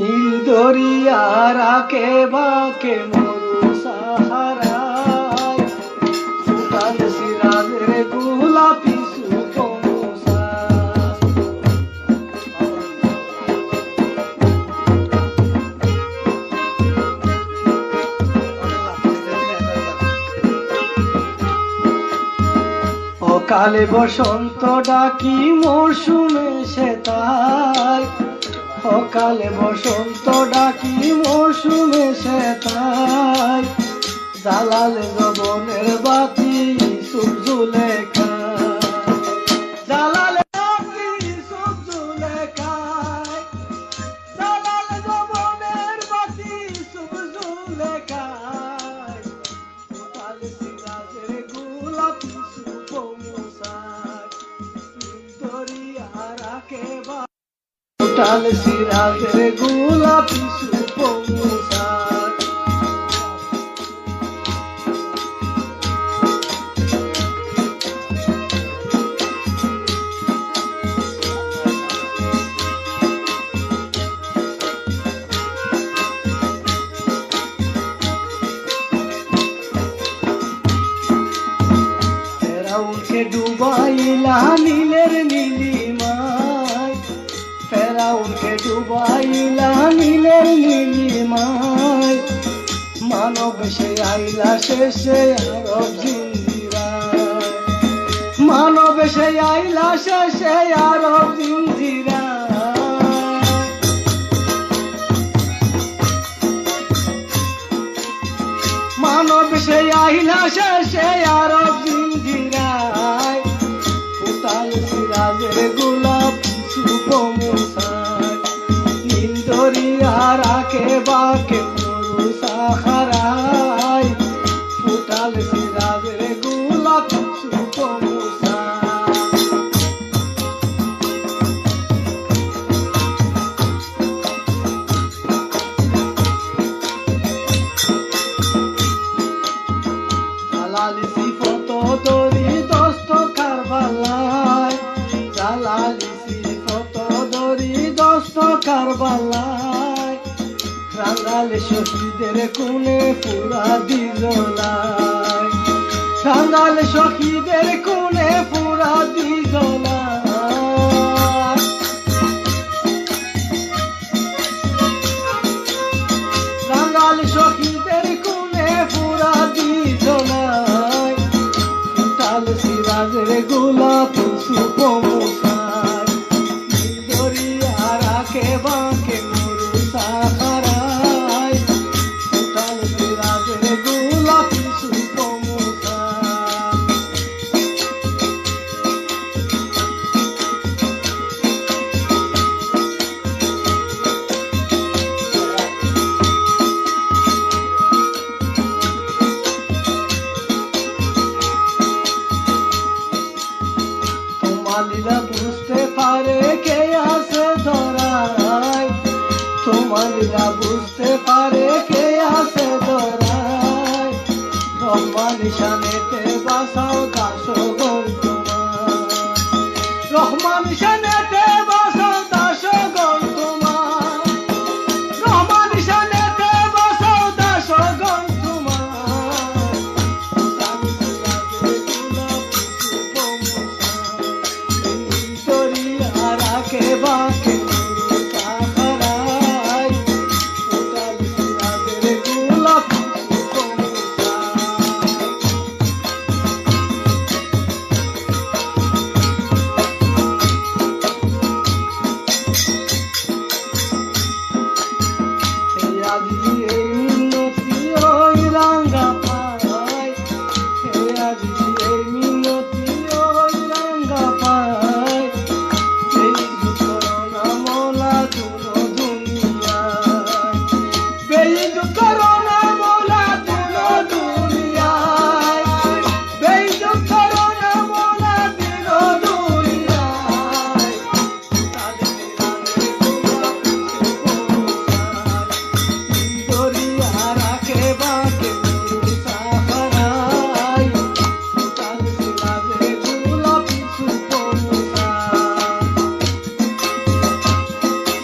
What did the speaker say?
নীল দরিয়ার আকে বাকে মরু সাহারায় ফুটাল সিরাজের গোলাপি সুকমসা। অকালে বসন্ত ডাকি মরশুমে সে তাই, অকালে বসন্ত ডাকি মরশুমে সে তাই, জ্বালালে যৌবনের বাতি সুখ জুলেখায়, জ্বালালে বাতি সুখ জুলেখায়, জ্বালালে যৌবনের বাতি সুখ জুলেখায়, ফুটালে সিরাজের গোলাপি সুকমসায়, দরিয়ার আকে ফুটাল সিরাজের গোলাপি সুকমসায়। ফেরাউনকে ডুবাইলা নীলের নীলিমায়, ফেরাউনকে ডুবাইলা নীলের নীলিমায়, মানব সে আইলা শেষে আরব জিঞ্জিরায়, মানব সে আইলা শেষে আরব জিঞ্জিরায়, মানব সে আইলা শেষে আরব জিঞ্জিরায়, ফুটাল সিরাজের গোলাপি সুকমসায়, নীল দরিয়ার আকে বাকে মরু সাহারায়, ফুটাল সিরাজের গোলাপি সুকমসায়। জালালি সিফত দরি দস্ত কারবালায়, জালালি সিফত দরি দস্ত কারবালায়, রাঙ্গালে শহীদের কোণে পুরা দিজলায়, রাঙ্গালে শহীদের কোণে পুরা দিজলায়, রাঙ্গালে শহীদের কোণে পুরা দিজলায়, ফুটাল সিরাজের গোলাপি সুকমসায়, নীল দরিয়ার আকে বাকে মরু সাহারায়, ফুটাল সিরাজের গোলাপি সুকমসায়। তোমার লীলা বুঝতে পারে কে আছে ধরায়, তোমার লীলা বুঝতে পারে কে আছে ধরায়, রহমান শানেতে বাসাও দাসগণ তোমার, রহমান শানেতে বাসাও দাসগণ তোমার, রহমান শানেতে বাসাও দাসগণ তোমার, দরিয়ার আকে বাকে মরু সাহারায়, ফুটাল সিরাজের গোলাপি সুকমসায়।